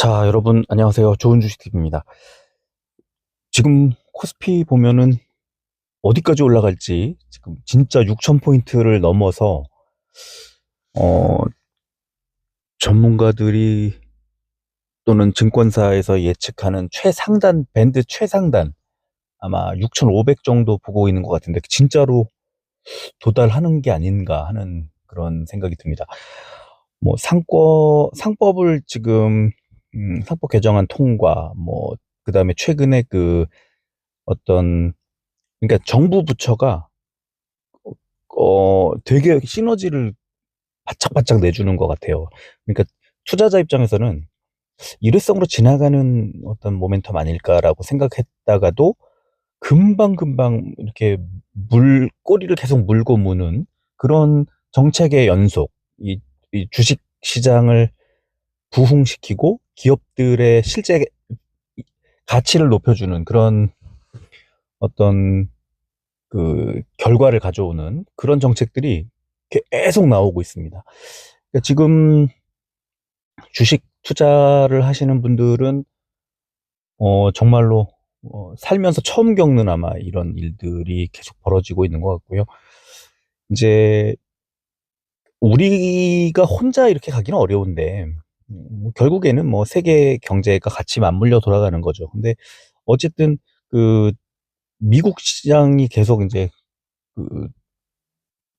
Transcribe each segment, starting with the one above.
자, 여러분, 안녕하세요. 좋은 주식TV입니다. 지금 코스피 보면은 어디까지 올라갈지 지금 진짜 6,000포인트를 넘어서, 어, 전문가들이 또는 증권사에서 예측하는 최상단, 밴드 최상단, 아마 6,500 정도 보고 있는 것 같은데, 진짜로 도달하는 게 아닌가 하는 그런 생각이 듭니다. 뭐, 상법을 지금, 상법 개정안 통과, 뭐, 그 다음에 최근에 어떤 그러니까 정부 부처가 되게 시너지를 바짝바짝 내주는 것 같아요. 그러니까 투자자 입장에서는 일회성으로 지나가는 어떤 모멘텀 아닐까라고 생각했다가도 금방금방 이렇게 꼬리를 계속 물고 무는 그런 정책의 연속, 이 주식 시장을 부흥시키고 기업들의 실제 가치를 높여주는 그런 어떤 결과를 가져오는 그런 정책들이 계속 나오고 있습니다. 그러니까 지금 주식 투자를 하시는 분들은 정말로 살면서 처음 겪는 아마 이런 일들이 계속 벌어지고 있는 것 같고요. 이제 우리가 혼자 이렇게 가기는 어려운데 결국에는 뭐 세계 경제가 같이 맞물려 돌아가는 거죠. 근데 어쨌든 그 미국 시장이 계속 이제 그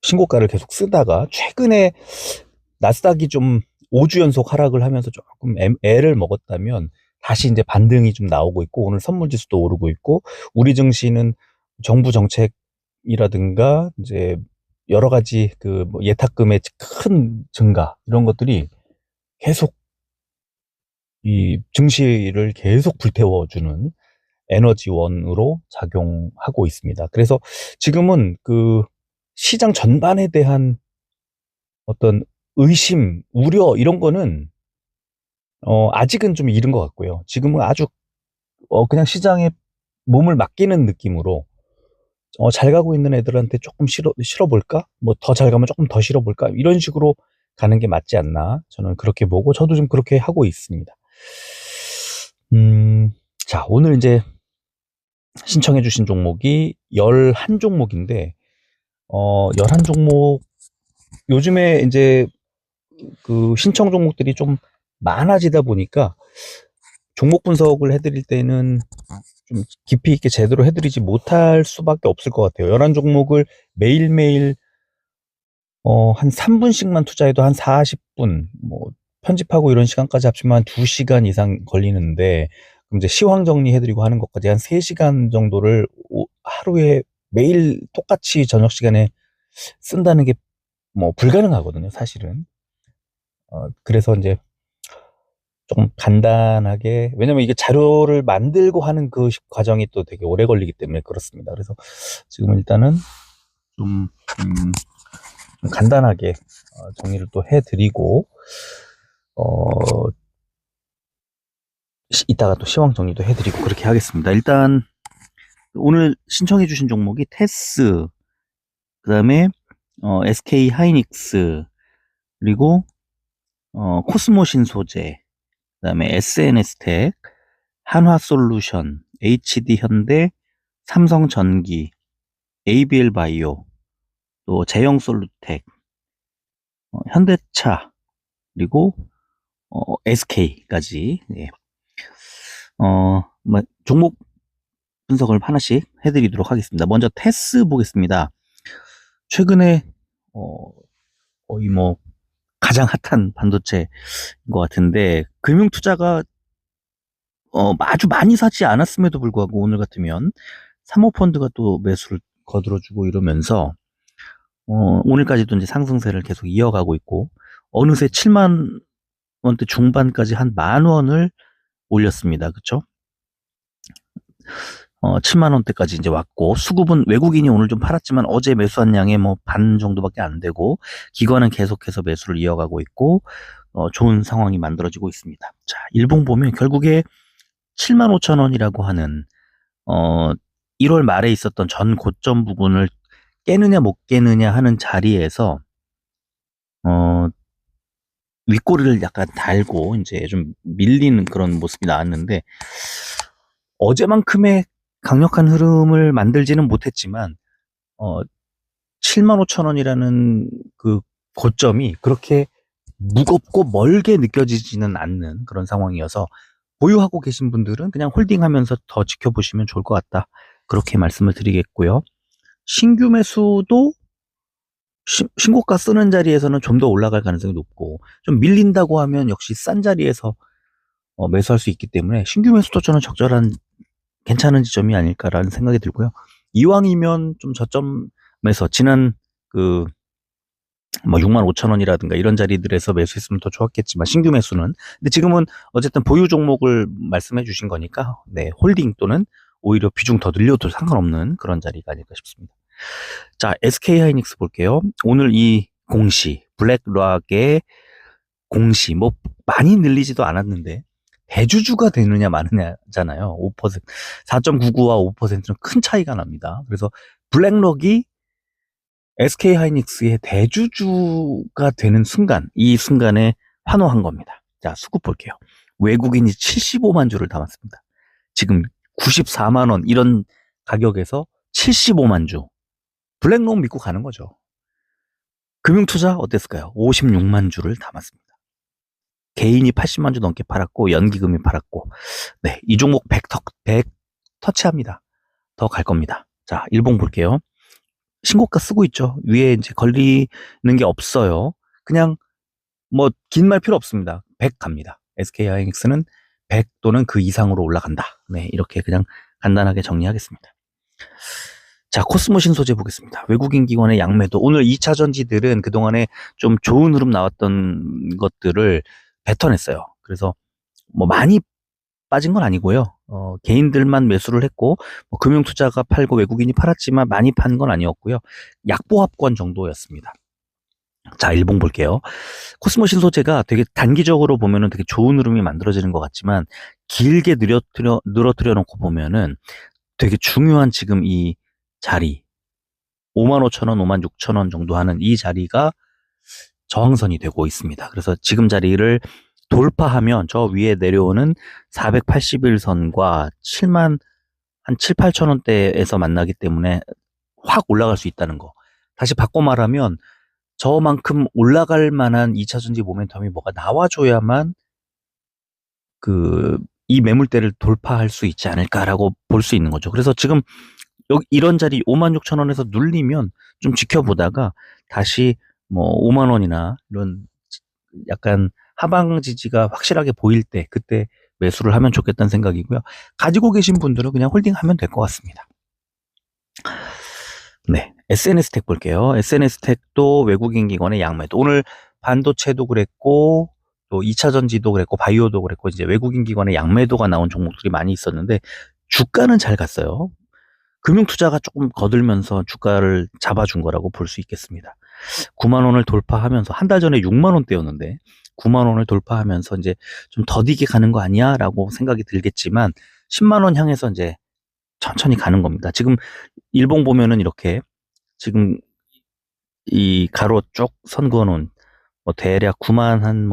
신고가를 계속 쓰다가 최근에 나스닥이 좀 5주 연속 하락을 하면서 조금 애를 먹었다면 다시 이제 반등이 좀 나오고 있고 오늘 선물 지수도 오르고 있고 우리 증시는 정부 정책이라든가 이제 여러 가지 뭐 예탁금의 큰 증가 이런 것들이 계속 이 증시를 계속 불태워주는 에너지원으로 작용하고 있습니다. 그래서 지금은 시장 전반에 대한 어떤 의심, 우려 이런 거는 아직은 좀 이른 것 같고요. 지금은 아주 그냥 시장에 몸을 맡기는 느낌으로 잘 가고 있는 애들한테 조금 실어볼까? 뭐 더 잘 가면 조금 더 실어볼까? 이런 식으로 가는 게 맞지 않나? 저는 그렇게 보고 저도 좀 그렇게 하고 있습니다. 자, 오늘 이제 신청해 주신 종목이 11종목인데 11종목 요즘에 이제 신청 종목들이 좀 많아지다 보니까 종목 분석을 해드릴 때는 좀 깊이 있게 제대로 해드리지 못할 수밖에 없을 것 같아요. 11종목을 매일매일 한 3분씩만 투자해도 한 40분, 뭐 편집하고 이런 시간까지 합치면 한 2시간 이상 걸리는데 그럼 이제 시황 정리해드리고 하는 것까지 한 3시간 정도를 하루에 매일 똑같이 저녁 시간에 쓴다는 게 뭐 불가능하거든요, 사실은. 그래서 이제 조금 간단하게, 왜냐면 이게 자료를 만들고 하는 과정이 또 되게 오래 걸리기 때문에 그렇습니다. 그래서 지금 일단은 좀, 좀 간단하게 정리를 또 해드리고, 어, 이따가 또 시황 정리도 해드리고 그렇게 하겠습니다. 일단 오늘 신청해주신 종목이 테스, 그 다음에 SK 하이닉스, 그리고 코스모신 소재, 그 다음에 SNS텍, 한화솔루션, HD현대, 삼성전기, ABL바이오, 또 제형솔루텍, 현대차, 그리고 SK까지. 예. 뭐 종목 분석을 하나씩 해드리도록 하겠습니다. 먼저 테스 보겠습니다. 최근에 거의 뭐 가장 핫한 반도체인 것 같은데 금융투자가 아주 많이 사지 않았음에도 불구하고 오늘 같으면 사모펀드가 또 매수를 거들어주고 이러면서 오늘까지도 이제 상승세를 계속 이어가고 있고 어느새 7만 원대 중반까지 한 10,000원을 올렸습니다. 그쵸? 7만 원대까지 이제 왔고 수급은 외국인이 오늘 좀 팔았지만 어제 매수한 양의 뭐 반 정도밖에 안 되고 기관은 계속해서 매수를 이어가고 있고 좋은 상황이 만들어지고 있습니다. 자, 일봉 보면 결국에 7만 5천 원이라고 하는 1월 말에 있었던 전 고점 부분을 깨느냐 못 깨느냐 하는 자리에서 윗꼬리를 약간 달고 이제 좀 밀리는 그런 모습이 나왔는데 어제만큼의 강력한 흐름을 만들지는 못했지만 75,000원이라는 그 고점이 그렇게 무겁고 멀게 느껴지지는 않는 그런 상황이어서 보유하고 계신 분들은 그냥 홀딩하면서 더 지켜보시면 좋을 것 같다. 그렇게 말씀을 드리겠고요. 신규 매수도 신고가 쓰는 자리에서는 좀 더 올라갈 가능성이 높고 좀 밀린다고 하면 역시 싼 자리에서 매수할 수 있기 때문에 신규 매수도 저는 적절한 괜찮은 지점이 아닐까라는 생각이 들고요. 이왕이면 좀 저점에서 지난 그 뭐 65,000원이라든가 이런 자리들에서 매수했으면 더 좋았겠지만 신규 매수는 근데 지금은 어쨌든 보유 종목을 말씀해 주신 거니까 네, 홀딩 또는 오히려 비중 더 늘려도 상관없는 그런 자리가 아닐까 싶습니다. 자, SK하이닉스 볼게요. 오늘 이 공시 블랙락의 공시 뭐 많이 늘리지도 않았는데 대주주가 되느냐 마느냐잖아요. 5% 4.99와 5%는 큰 차이가 납니다. 그래서 블랙락이 SK하이닉스의 대주주가 되는 순간, 이 순간에 환호한 겁니다. 자, 수급 볼게요. 외국인이 75만 주를 담았습니다. 지금 94만 원 이런 가격에서 75만 주. 블랙록 믿고 가는 거죠. 금융투자 어땠을까요? 56만 주를 담았습니다. 개인이 80만 주 넘게 팔았고 연기금이 팔았고 네, 이 종목 100 터치합니다. 더 갈 겁니다. 자, 일봉 볼게요. 신고가 쓰고 있죠. 위에 이제 걸리는 게 없어요. 그냥 뭐 긴 말 필요 없습니다. 100 갑니다. SK하이닉스는 100 또는 그 이상으로 올라간다. 네, 이렇게 그냥 간단하게 정리하겠습니다. 자, 코스모 신소재 보겠습니다. 외국인 기관의 양매도. 오늘 2차 전지들은 그동안에 좀 좋은 흐름 나왔던 것들을 뱉어냈어요. 그래서 뭐 많이 빠진 건 아니고요. 개인들만 매수를 했고, 뭐 금융투자가 팔고 외국인이 팔았지만 많이 판 건 아니었고요. 약보합권 정도였습니다. 자, 일봉 볼게요. 코스모 신소재가 되게 단기적으로 보면은 되게 좋은 흐름이 만들어지는 것 같지만, 길게 늘어뜨려 놓고 보면은 되게 중요한 지금 이 자리, 55,000원, 56,000원 정도 하는 이 자리가 저항선이 되고 있습니다. 그래서 지금 자리를 돌파하면 저 위에 내려오는 481선과 7만 한 7, 8천 원대에서 만나기 때문에 확 올라갈 수 있다는 거. 다시 바꿔 말하면 저만큼 올라갈 만한 2차 전지 모멘텀이 뭐가 나와줘야만 이 매물대를 돌파할 수 있지 않을까라고 볼 수 있는 거죠. 그래서 지금 여기 이런 자리 56,000원에서 눌리면 좀 지켜보다가 다시 뭐 5만 원이나 이런 약간 하방 지지가 확실하게 보일 때 그때 매수를 하면 좋겠다는 생각이고요. 가지고 계신 분들은 그냥 홀딩하면 될 것 같습니다. 네, SNS텍 볼게요. SNS텍도 외국인 기관의 양매도. 오늘 반도체도 그랬고 또 2차 전지도 그랬고 바이오도 그랬고 이제 외국인 기관의 양매도가 나온 종목들이 많이 있었는데 주가는 잘 갔어요. 금융투자가 조금 거들면서 주가를 잡아준 거라고 볼 수 있겠습니다. 9만 원을 돌파하면서 한 달 전에 6만 원대였는데 9만 원을 돌파하면서 이제 좀 더디게 가는 거 아니야라고 생각이 들겠지만 10만 원 향해서 이제 천천히 가는 겁니다. 지금 일봉 보면은 이렇게 지금 이 가로 쭉 선 그어놓은 뭐 대략 9만 한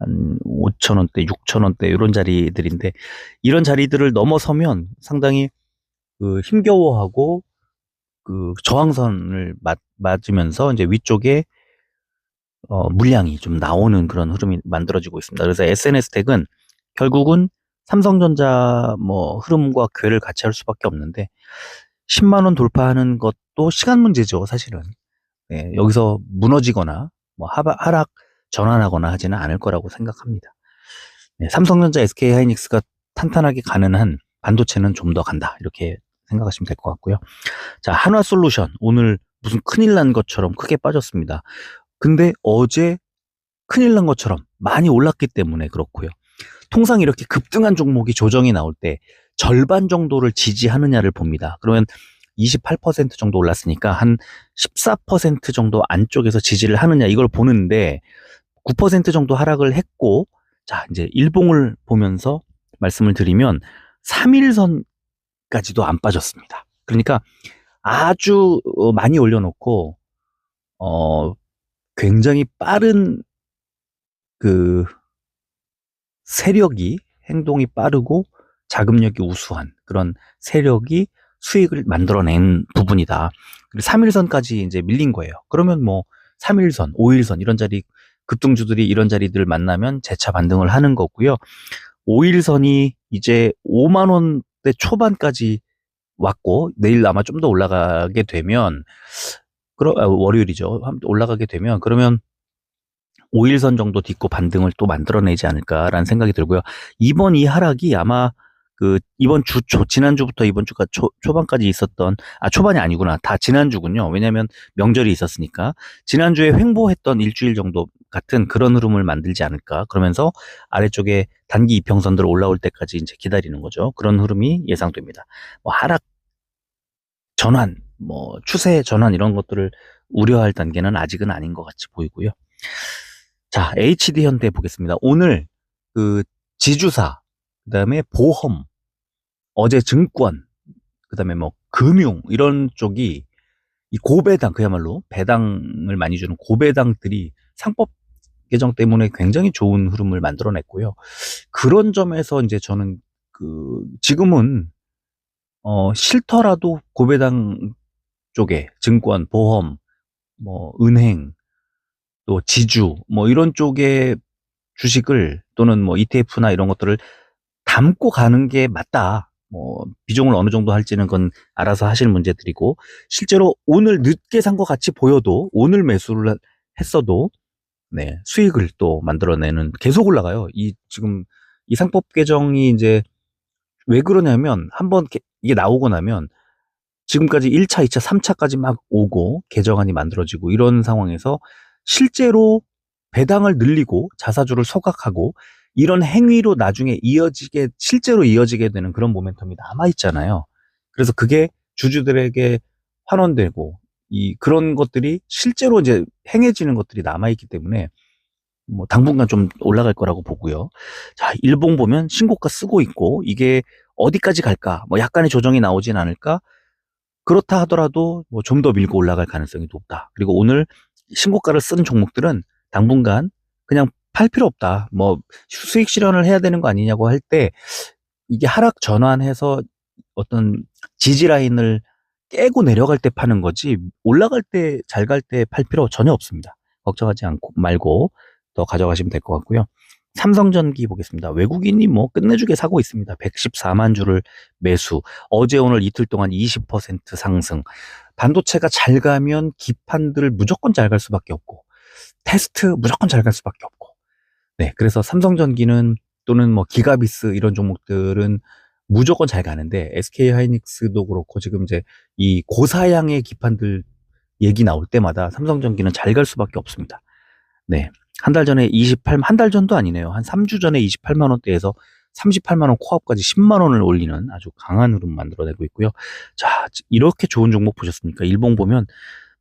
5천 원대, 6천 원대 이런 자리들인데 이런 자리들을 넘어서면 상당히 힘겨워하고 저항선을 맞으면서 이제 위쪽에 물량이 좀 나오는 그런 흐름이 만들어지고 있습니다. 그래서 SNS텍은 결국은 삼성전자 뭐 흐름과 궤를 같이 할 수밖에 없는데 10만 원 돌파하는 것도 시간 문제죠, 사실은. 네, 여기서 무너지거나 뭐 하락 전환하거나 하지는 않을 거라고 생각합니다. 네, 삼성전자, SK하이닉스가 탄탄하게 가는 한 반도체는 좀 더 간다. 이렇게 생각하시면 될 것 같고요. 자, 한화솔루션 오늘 무슨 큰일 난 것처럼 크게 빠졌습니다. 근데 어제 큰일 난 것처럼 많이 올랐기 때문에 그렇고요. 통상 이렇게 급등한 종목이 조정이 나올 때 절반 정도를 지지하느냐를 봅니다. 그러면 28% 정도 올랐으니까 한 14% 정도 안쪽에서 지지를 하느냐 이걸 보는데 9% 정도 하락을 했고 자, 이제 일봉을 보면서 말씀을 드리면 3일선까지도 안 빠졌습니다. 그러니까 아주 많이 올려놓고 굉장히 빠른 그 세력이 행동이 빠르고 자금력이 우수한 그런 세력이 수익을 만들어낸 부분이다. 그리고 3일선까지 이제 밀린 거예요. 그러면 뭐 3일선, 5일선 이런 자리 급등주들이 이런 자리들 만나면 재차 반등을 하는 거고요. 5일선이 이제 5만 원대 초반까지 왔고 내일 아마 좀 더 올라가게 되면 월요일이죠. 올라가게 되면 그러면 5일선 정도 딛고 반등을 또 만들어내지 않을까라는 생각이 들고요. 이번 이 하락이 아마 이번 지난주부터 이번 주가 초반까지 있었던, 초반이 아니구나. 다 지난주군요. 왜냐면 명절이 있었으니까. 지난주에 횡보했던 일주일 정도 같은 그런 흐름을 만들지 않을까. 그러면서 아래쪽에 단기 이평선들 올라올 때까지 이제 기다리는 거죠. 그런 흐름이 예상됩니다. 뭐 하락 전환, 뭐 추세 전환 이런 것들을 우려할 단계는 아직은 아닌 것 같이 보이고요. 자, HD현대 보겠습니다. 오늘 지주사, 그다음에 보험, 어제 증권, 그다음에 뭐 금융 이런 쪽이 이 고배당, 그야말로 배당을 많이 주는 고배당들이 상법 개정 때문에 굉장히 좋은 흐름을 만들어냈고요. 그런 점에서 이제 저는 지금은 싫더라도 고배당 쪽에 증권, 보험, 뭐 은행, 또 지주, 뭐 이런 쪽에 주식을 또는 뭐 ETF나 이런 것들을 담고 가는 게 맞다. 뭐 비중을 어느 정도 할지는 그건 알아서 하실 문제들이고, 실제로 오늘 늦게 산 것 같이 보여도 오늘 매수를 했어도 네, 수익을 또 만들어내는, 계속 올라가요. 지금 이 상법 개정이 이제 왜 그러냐면 한번 이게 나오고 나면 지금까지 1차, 2차, 3차까지 막 오고 개정안이 만들어지고 이런 상황에서 실제로 배당을 늘리고 자사주를 소각하고 이런 행위로 나중에 실제로 이어지게 되는 그런 모멘텀이 남아있잖아요. 그래서 그게 주주들에게 환원되고 그런 것들이 실제로 이제 행해지는 것들이 남아있기 때문에 뭐 당분간 좀 올라갈 거라고 보고요. 자, 일봉 보면 신고가 쓰고 있고 이게 어디까지 갈까? 뭐 약간의 조정이 나오진 않을까? 그렇다 하더라도 뭐 좀 더 밀고 올라갈 가능성이 높다. 그리고 오늘 신고가를 쓴 종목들은 당분간 그냥 팔 필요 없다. 뭐 수익 실현을 해야 되는 거 아니냐고 할 때 이게 하락 전환해서 어떤 지지 라인을 깨고 내려갈 때 파는 거지, 올라갈 때 잘 갈 때 팔 필요 전혀 없습니다. 걱정하지 말고 더 가져가시면 될 것 같고요. 삼성전기 보겠습니다. 외국인이 뭐 끝내주게 사고 있습니다. 114만 주를 매수. 어제 오늘 이틀 동안 20% 상승. 반도체가 잘 가면 기판들 무조건 잘 갈 수밖에 없고, 테스트 무조건 잘 갈 수밖에 없고. 네, 그래서 삼성전기는 또는 뭐 기가비스 이런 종목들은 무조건 잘 가는데, SK 하이닉스도 그렇고 지금 이제 이 고사양의 기판들 얘기 나올 때마다 삼성전기는 잘 갈 수밖에 없습니다. 네. 한 달 전에 한 달 전도 아니네요. 한 3주 전에 28만 원대에서 38만 원 코앞까지 10만 원을 올리는 아주 강한 흐름 만들어내고 있고요. 자, 이렇게 좋은 종목 보셨습니까? 일봉 보면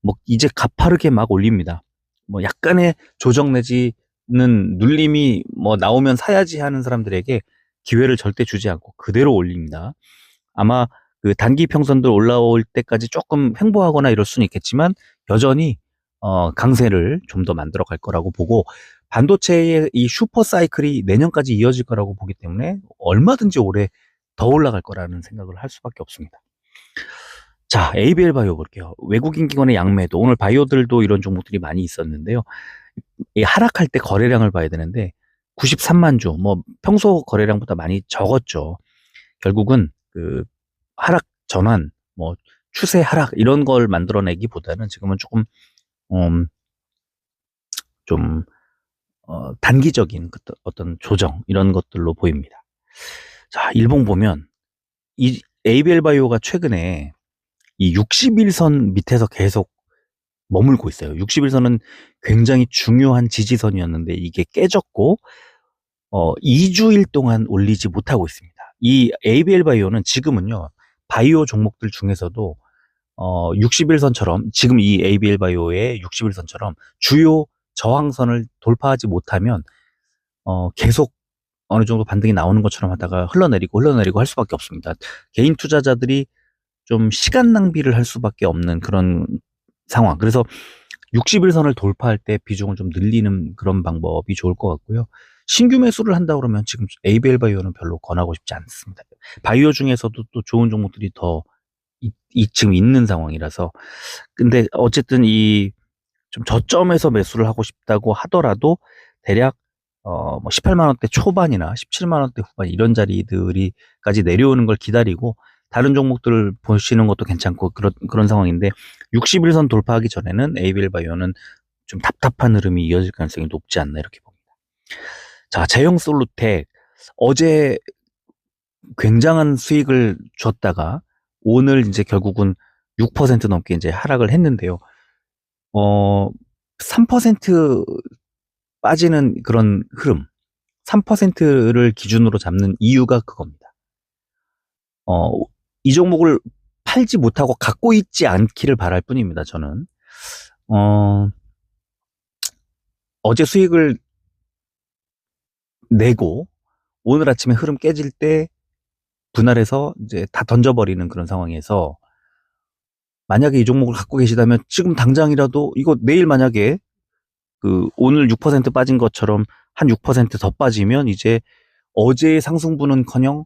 뭐 이제 가파르게 막 올립니다. 뭐 약간의 조정 내지는 눌림이 뭐 나오면 사야지 하는 사람들에게 기회를 절대 주지 않고 그대로 올립니다. 아마 단기 평선들 올라올 때까지 조금 횡보하거나 이럴 수는 있겠지만 여전히 강세를 좀 더 만들어 갈 거라고 보고, 반도체의 이 슈퍼 사이클이 내년까지 이어질 거라고 보기 때문에 얼마든지 올해 더 올라갈 거라는 생각을 할 수밖에 없습니다. 자, ABL 바이오 볼게요. 외국인 기관의 양매도, 오늘 바이오들도 이런 종목들이 많이 있었는데요. 이 하락할 때 거래량을 봐야 되는데 93만 주, 뭐 평소 거래량보다 많이 적었죠. 결국은 하락 전환, 뭐 추세 하락 이런 걸 만들어내기보다는 지금은 조금 좀 단기적인 어떤 조정 이런 것들로 보입니다. 자, 일봉 보면 이 ABL 바이오가 최근에 이 60일선 밑에서 계속 머물고 있어요. 60일선은 굉장히 중요한 지지선이었는데 이게 깨졌고 2주일 동안 올리지 못하고 있습니다. 이 ABL 바이오는 지금은요, 바이오 종목들 중에서도 60일선처럼 지금 이 ABL 바이오의 60일선처럼 주요 저항선을 돌파하지 못하면 계속 어느 정도 반등이 나오는 것처럼 하다가 흘러내리고 할 수밖에 없습니다. 개인 투자자들이 좀 시간 낭비를 할 수밖에 없는 그런 상황. 그래서 60일선을 돌파할 때 비중을 좀 늘리는 그런 방법이 좋을 것 같고요. 신규 매수를 한다 그러면 지금 ABL 바이오는 별로 권하고 싶지 않습니다. 바이오 중에서도 또 좋은 종목들이 더 지금 있는 상황이라서. 근데 어쨌든 이 좀 저점에서 매수를 하고 싶다고 하더라도 대략 뭐 18만 원대 초반이나 17만 원대 후반 이런 자리들이까지 내려오는 걸 기다리고 다른 종목들을 보시는 것도 괜찮고 그런 상황인데 60일선 돌파하기 전에는 ABL 바이오는 좀 답답한 흐름이 이어질 가능성이 높지 않나 이렇게 봅니다. 자, 제형 솔루텍 어제 굉장한 수익을 줬다가 오늘 이제 결국은 6% 넘게 이제 하락을 했는데요. 3% 빠지는 그런 흐름, 3%를 기준으로 잡는 이유가 그겁니다. 어, 이 종목을 팔지 못하고 갖고 있지 않기를 바랄 뿐입니다, 저는. 어, 어제 수익을 내고 오늘 아침에 흐름 깨질 때 분할해서 이제 다 던져버리는 그런 상황에서 만약에 이 종목을 갖고 계시다면 지금 당장이라도 이거 내일 만약에 그 오늘 6% 빠진 것처럼 한 6%더 빠지면 이제 어제의 상승분은커녕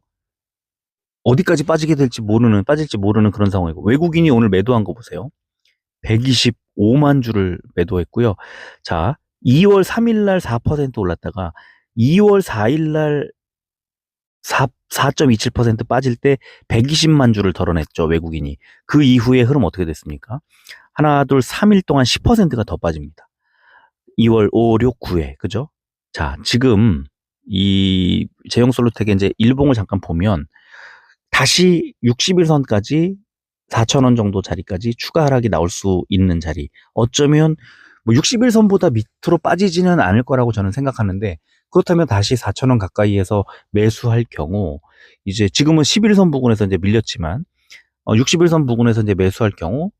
어디까지 빠질지 모르는 그런 상황이고 외국인이 오늘 매도한 거 보세요. 125만 주를 매도했고요. 자, 2월 3일 날 4% 올랐다가 2월 4일 날 4.27% 빠질 때 120만 주를 덜어냈죠, 외국인이. 그 이후에 흐름 어떻게 됐습니까? 하나, 둘, 3일 동안 10%가 더 빠집니다. 2월 5, 6, 9회, 그죠? 자, 지금 이 제형솔루텍의 이제 일봉을 잠깐 보면 다시 60일선까지 4,000원 정도 자리까지 추가 하락이 나올 수 있는 자리. 어쩌면 뭐 60일선보다 밑으로 빠지지는 않을 거라고 저는 생각하는데 그렇다면 다시 4,000원 가까이에서 매수할 경우 이제 지금은 11선 부근에서 이제 밀렸지만 60일선 부근에서 이제 매수할 경우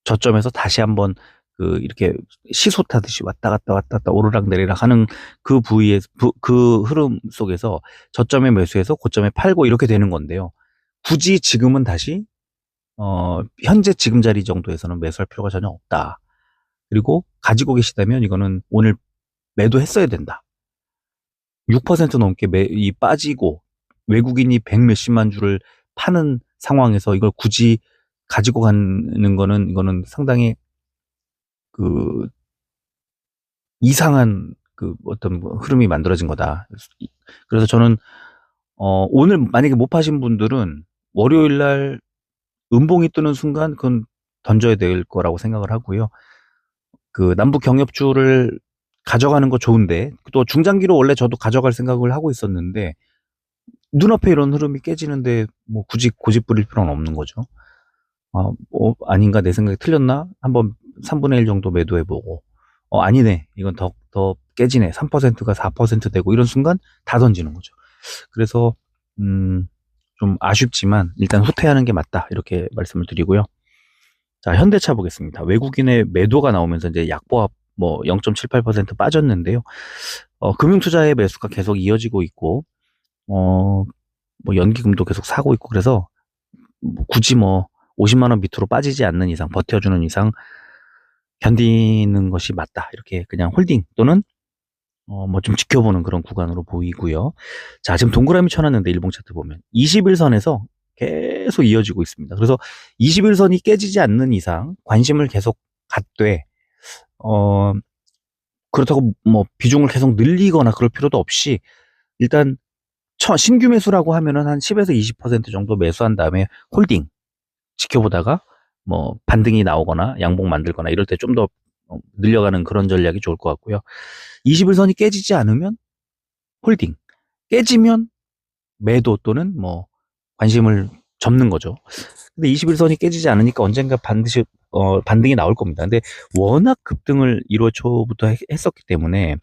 저점에서 다시 한번 그 이렇게 시소 타듯이 왔다 갔다 오르락 내리락 하는 그 그 흐름 속에서 저점에 매수해서 고점에 팔고 이렇게 되는 건데요. 굳이 지금은 다시 현재 지금 자리 정도에서는 매수할 필요가 전혀 없다. 그리고 가지고 계시다면 이거는 오늘 매도했어야 된다. 6% 넘게 이 빠지고 외국인이 100 몇십만 주를 파는 상황에서 이걸 굳이 가지고 가는 거는 이거는 상당히 그 이상한 그 어떤 뭐 흐름이 만들어진 거다. 그래서 저는 오늘 만약에 못 파신 분들은 월요일 날 음봉이 뜨는 순간 그건 던져야 될 거라고 생각을 하고요. 그 남북 경협주를 가져가는 거 좋은데 또 중장기로 원래 저도 가져갈 생각을 하고 있었는데 눈앞에 이런 흐름이 깨지는데 뭐 굳이 고집 부릴 필요는 없는 거죠. 아닌가 내 생각이 틀렸나? 한번 3분의 1 정도 매도해보고 아니네 이건 더 깨지네 3%가 4% 되고 이런 순간 다 던지는 거죠. 그래서 좀 아쉽지만 일단 후퇴하는 게 맞다 이렇게 말씀을 드리고요. 자, 현대차 보겠습니다. 외국인의 매도가 나오면서 이제 약보합 뭐 0.78% 빠졌는데요. 금융투자의 매수가 계속 이어지고 있고 뭐 연기금도 계속 사고 있고 그래서 뭐 굳이 뭐 50만 원 밑으로 빠지지 않는 이상 버텨주는 이상 견디는 것이 맞다 이렇게 그냥 홀딩 또는 뭐 좀 지켜보는 그런 구간으로 보이고요. 자, 지금 동그라미 쳐놨는데 일봉 차트 보면 21선에서 계속 이어지고 있습니다. 그래서 21선이 깨지지 않는 이상 관심을 계속 갖되 그렇다고 뭐 비중을 계속 늘리거나 그럴 필요도 없이 일단 신규 매수라고 하면은 한 10에서 20% 정도 매수한 다음에 홀딩 지켜보다가 뭐 반등이 나오거나 양봉 만들거나 이럴 때 좀 더 늘려가는 그런 전략이 좋을 것 같고요. 21선이 깨지지 않으면 홀딩, 깨지면 매도 또는 뭐 관심을 접는 거죠. 근데 21선이 깨지지 않으니까 언젠가 반드시 반등이 나올 겁니다. 근데 워낙 급등을 1월 초부터 했었기 때문에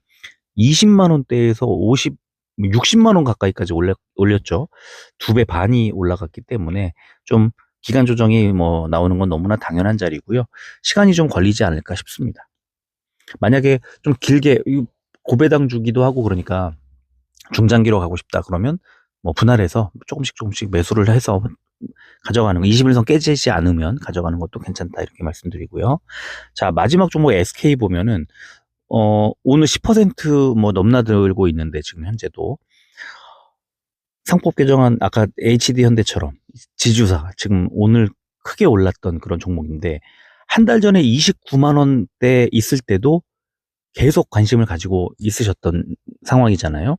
20만 원대에서 60만 원 가까이까지 올렸죠. 2배 반이 올라갔기 때문에 좀 기간 조정이 뭐 나오는 건 너무나 당연한 자리고요. 시간이 좀 걸리지 않을까 싶습니다. 만약에 좀 길게 고배당 주기도 하고 그러니까 중장기로 가고 싶다 그러면 뭐 분할해서 조금씩 매수를 해서 가져가는 거, 21선 깨지지 않으면 가져가는 것도 괜찮다 이렇게 말씀드리고요. 자, 마지막 종목 SK 보면은 오늘 10%뭐 넘나들고 있는데 지금 현재도 상법 개정안 아까 HD 현대처럼 지주사가 지금 오늘 크게 올랐던 그런 종목인데 한 달 전에 29만 원대 있을 때도 계속 관심을 가지고 있으셨던 상황이잖아요.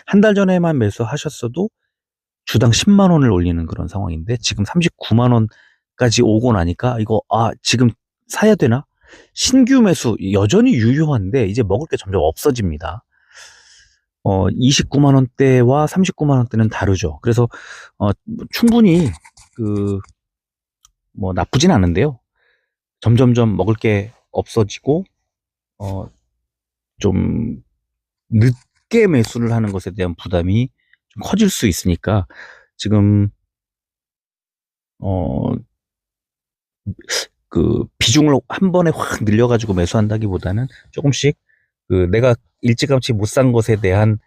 한 달 전에만 매수하셨어도 주당 10만 원을 올리는 그런 상황인데 지금 39만 원까지 오고 나니까 이거 지금 사야 되나? 신규 매수 여전히 유효한데 이제 먹을 게 점점 없어집니다. 29만 원대와 39만 원대는 다르죠. 그래서 충분히 뭐 나쁘진 않은데요. 점점점 먹을 게 없어지고 좀 늦게 매수를 하는 것에 대한 부담이 좀 커질 수 있으니까 지금 비중을 한 번에 확 늘려가지고 매수한다기보다는 조금씩 내가 일찌감치 못 산 것에 대한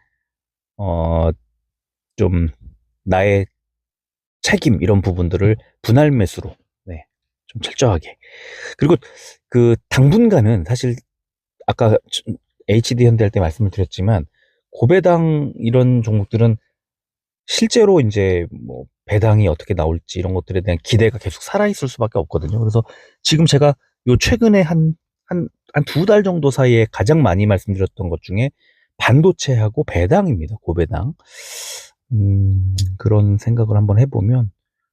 좀 나의 책임 이런 부분들을 분할 매수로 네, 좀 철저하게. 그리고 당분간은 사실 아까 HD 현대 할 때 말씀을 드렸지만 고배당 이런 종목들은 실제로 이제 뭐 배당이 어떻게 나올지 이런 것들에 대한 기대가 계속 살아있을 수밖에 없거든요. 그래서 지금 제가 요 최근에 한 2달 정도 사이에 가장 많이 말씀드렸던 것 중에 반도체하고 배당입니다. 고배당. 그런 생각을 한번 해보면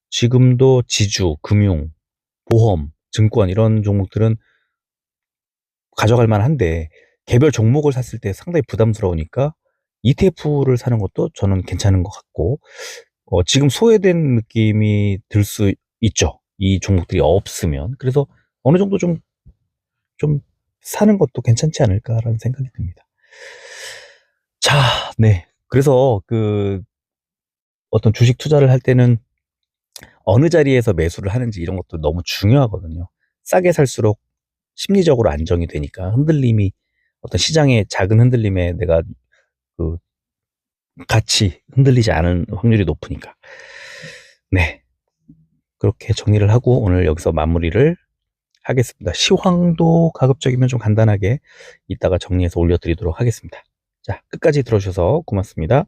지금도 지주, 금융, 보험, 증권 이런 종목들은 가져갈 만한데 개별 종목을 샀을 때 상당히 부담스러우니까 ETF를 사는 것도 저는 괜찮은 것 같고 지금 소외된 느낌이 들 수 있죠. 이 종목들이 없으면. 그래서 어느 정도 좀 사는 것도 괜찮지 않을까라는 생각이 듭니다. 자, 네. 그래서 어떤 주식 투자를 할 때는 어느 자리에서 매수를 하는지 이런 것도 너무 중요하거든요. 싸게 살수록 심리적으로 안정이 되니까 흔들림이 어떤 시장의 작은 흔들림에 내가 같이 흔들리지 않은 확률이 높으니까. 네. 그렇게 정리를 하고 오늘 여기서 마무리를 하겠습니다. 시황도 가급적이면 좀 간단하게 이따가 정리해서 올려드리도록 하겠습니다. 자, 끝까지 들어주셔서 고맙습니다.